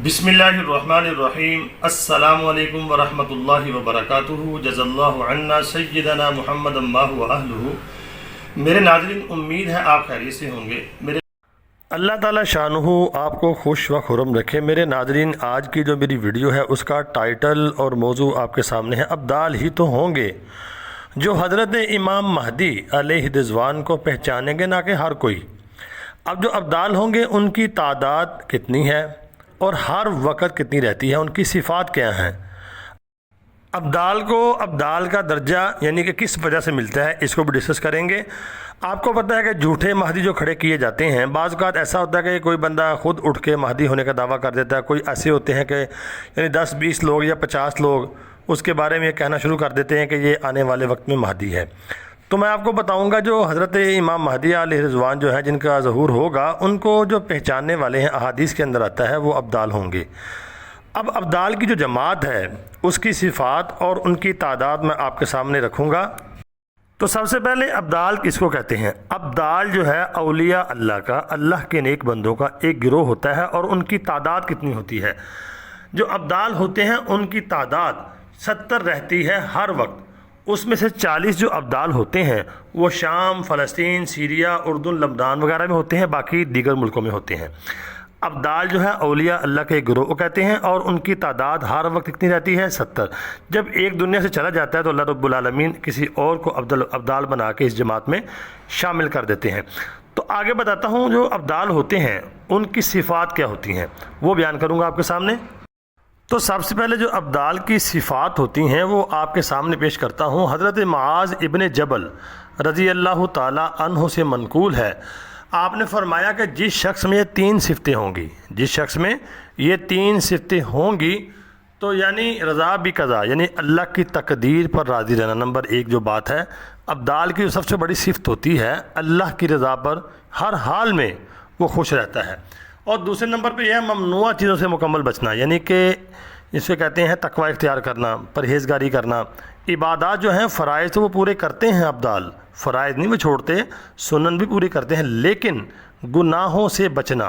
बिस्मिल्लाहिर्रहमानिर्रहीम। अस्सलामु अलैकुम वरहमतुल्लाहि वबरकातुहू। जज़ल्लाहु अन्ना सय्यदना मुहम्मद अम्माहु व अहलुहू। मेरे नाज़रीन, उम्मीद है आप खैरियत से होंगे। मेरे अल्लाह ताला शानुहु आपको खुश व खुरम रखे। मेरे नाज़रीन, आज की जो मेरी वीडियो है उसका टाइटल और मौजू आपके सामने है, अब्दाल ही तो होंगे जो हज़रत इमाम महदी अलैहिर्रिज़वान को पहचानेंगे, ना कि हर कोई। अब जो अब्दाल होंगे उनकी तादाद कितनी है और हर वक्त कितनी रहती है, उनकी सिफ़ात क्या हैं, अब्दाल को अब्दाल का दर्जा यानी कि किस वजह से मिलता है, इसको भी डिस्कस करेंगे। आपको पता है कि झूठे महदी जो खड़े किए जाते हैं, बाज़ औक़ात ऐसा होता है कि कोई बंदा खुद उठ के महदी होने का दावा कर देता है। कोई ऐसे होते हैं कि यानी 10-20 लोग या 50 लोग उसके बारे में ये कहना शुरू कर देते हैं कि ये आने वाले वक्त में महदी है। तो मैं आपको बताऊंगा जो हज़रत इमाम महदी अलैहिर्रिज़वान जो है, जिनका ज़हूर होगा, उनको जो पहचानने वाले हैं, अहादीस के अंदर आता है, वो अब्दाल होंगे। अब अब्दाल की जो जमात है उसकी सिफ़ात और उनकी तादाद मैं आपके सामने रखूँगा। तो सबसे पहले अब्दाल किसको कहते हैं? अब्दाल जो है औलिया अल्लाह का, अल्लाह के नेक बंदों का एक गिरोह होता है। और उनकी तादाद कितनी होती है? जो अब्दाल होते हैं उनकी तादाद 70 रहती है हर वक्त। उसमें से 40 जो अब्दाल होते हैं वो शाम, फ़लस्तीन, सीरिया, उर्दून, लबनान वगैरह में होते हैं, बाकी दीगर मुल्कों में होते हैं। अब्दाल जो है औलिया अल्लाह के गिरोह को कहते हैं और उनकी तादाद हर वक्त कितनी रहती है? 70। जब एक दुनिया से चला जाता है तो अल्लाह रब्बुल आलमीन किसी और को अब्दाल बना के इस जमात में शामिल कर देते हैं। तो आगे बताता हूँ, जो अब्दाल होते हैं उनकी सिफ़ात क्या होती हैं वो बयान करूँगा आपके सामने। तो सबसे पहले जो अब्दाल की सिफ़ात होती हैं वो आपके सामने पेश करता हूँ। हज़रत मुआज़ इब्न जबल रज़ी अल्लाह ताला अन्हु से मनकूल है, आपने फरमाया कि जिस शख्स में ये 3 सिफ़तें होंगी, जिस शख्स में ये 3 सिफ़तें होंगी, तो यानी रज़ा भी कज़ा, यानी अल्लाह की तकदीर पर राज़ी रहना। नंबर 1 जो बात है, अब्दाल की जो सबसे बड़ी सिफ़त होती है, अल्लाह की रज़ा पर हर हाल में वो खुश रहता है। और दूसरे नंबर पे यह ममनुआ चीज़ों से मुकम्मल बचना, यानी कि इसे कहते हैं तकवा इख्तियार करना, परहेज़गारी करना। इबादत जो हैं फ़राइज़ तो वो पूरे करते हैं अब्दाल, फ़राइज़ नहीं वो छोड़ते, सुनन भी पूरी करते हैं, लेकिन गुनाहों से बचना,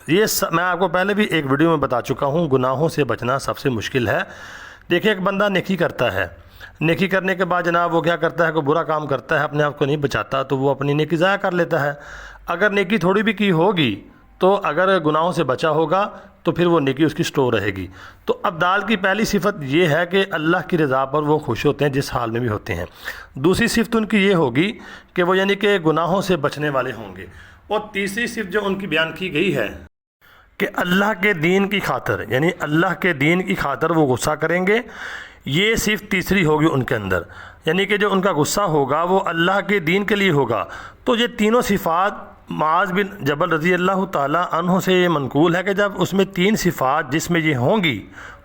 ये मैं आपको पहले भी एक वीडियो में बता चुका हूँ, गुनाहों से बचना सबसे मुश्किल है। देखिए, एक बंदा नेकी करता है, नेकी करने के बाद जनाब वो क्या करता है, कोई बुरा काम करता है, अपने आप को नहीं बचाता, तो वो अपनी नेकी ज़ाया कर लेता है। अगर नेकी थोड़ी भी की होगी तो अगर गुनाहों से बचा होगा तो फिर वो नेकी उसकी स्टोर रहेगी। तो अब्दाल की पहली सिफ़त ये है कि अल्लाह की रज़ा पर वो खुश होते हैं जिस हाल में भी होते हैं। दूसरी सिफ़त उनकी ये होगी कि वो यानी कि गुनाहों से बचने वाले होंगे। और तीसरी सिफ़त जो उनकी बयान की गई है कि अल्लाह के दीन की खातर, यानी अल्लाह के दीन की खातर वो गुस्सा करेंगे, ये सिर्फ तीसरी होगी उनके अंदर, यानी कि जो उनका गुस्सा होगा वो अल्लाह के दीन के लिए होगा। तो ये तीनों सिफ़ात मुआज़ बिन जबल रज़ी अल्लाह ताला अन्हु से ये मनकूल है कि जब उसमें 3 सिफ़ात जिसमें ये होंगी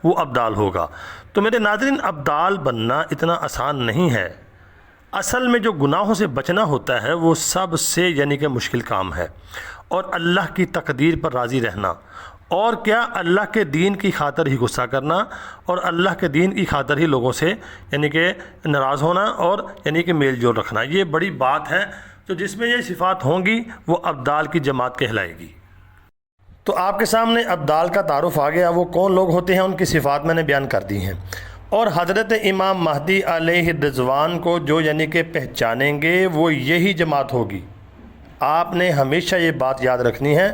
वो अब्दाल होगा। तो मेरे नाज़रीन, अब्दाल बनना इतना आसान नहीं है। असल में जो गुनाहों से बचना होता है वो सबसे यानी कि मुश्किल काम है। और अल्लाह की तकदीर पर राज़ी रहना, और क्या, अल्लाह के दीन की खातर ही गुस्सा करना और अल्लाह के दीन की खातर ही लोगों से यानी कि नाराज़ होना और यानी कि मेल जोल रखना, ये बड़ी बात है। तो जिसमें ये सिफ़ात होंगी वो अब्दाल की जमात कहलाएगी। तो आपके सामने अब्दाल का तारुफ आ गया, वो कौन लोग होते हैं, उनकी सिफ़ात मैंने बयान कर दी हैं। और हज़रत इमाम महदी अलैहिर्रिज़वान को जो यानी कि पहचानेंगे वो यही जमात होगी। आपने हमेशा ये बात याद रखनी है,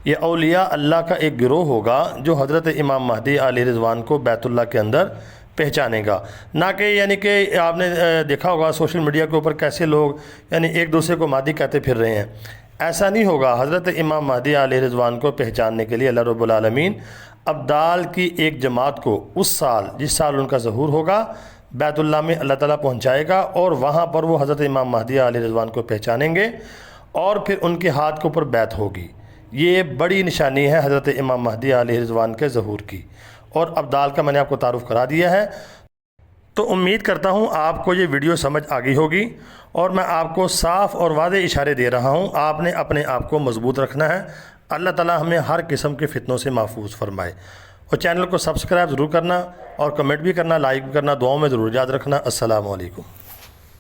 ये औलिया अल्लाह का एक गिरोह होगा जो हज़रत इमाम महदी अलैहिर्रिज़वान को बैतुल्लाह के अंदर पहचानेगा। ना कि यानी कि आपने देखा होगा सोशल मीडिया के ऊपर कैसे लोग यानी एक दूसरे को महदी कहते फिर रहे हैं, ऐसा नहीं होगा। हज़रत इमाम महदी अलैहिर्रिज़वान को पहचानने के लिए अल्लाह रब्बुल आलमीन अब्दाल की एक जमात को उस साल, जिस साल उनका ज़हूर होगा, बैतुल्लाह में अल्लाह ताला पहुँचाएगा और वहाँ पर वो हज़रत इमाम महदी अलैहिर्रिज़वान को पहचानेंगे और फिर उनके हाथ के ऊपर बैत होगी। ये बड़ी निशानी है हज़रत इमाम महदी अलैहिर्रिज़वान के ज़हूर की। और अब्दाल का मैंने आपको तारुफ़ करा दिया है। तो उम्मीद करता हूँ आपको ये वीडियो समझ आ गई होगी और मैं आपको साफ़ और वाज़ेह इशारे दे रहा हूँ। आपने अपने आप को मज़बूत रखना है। अल्लाह ताला हमें हर किस्म के फितनों से महफूज फरमाए। और चैनल को सब्सक्राइब ज़रूर करना और कमेंट भी करना, लाइक भी करना, दुआओं में ज़रूर याद रखना। अस्सलामु अलैकुम।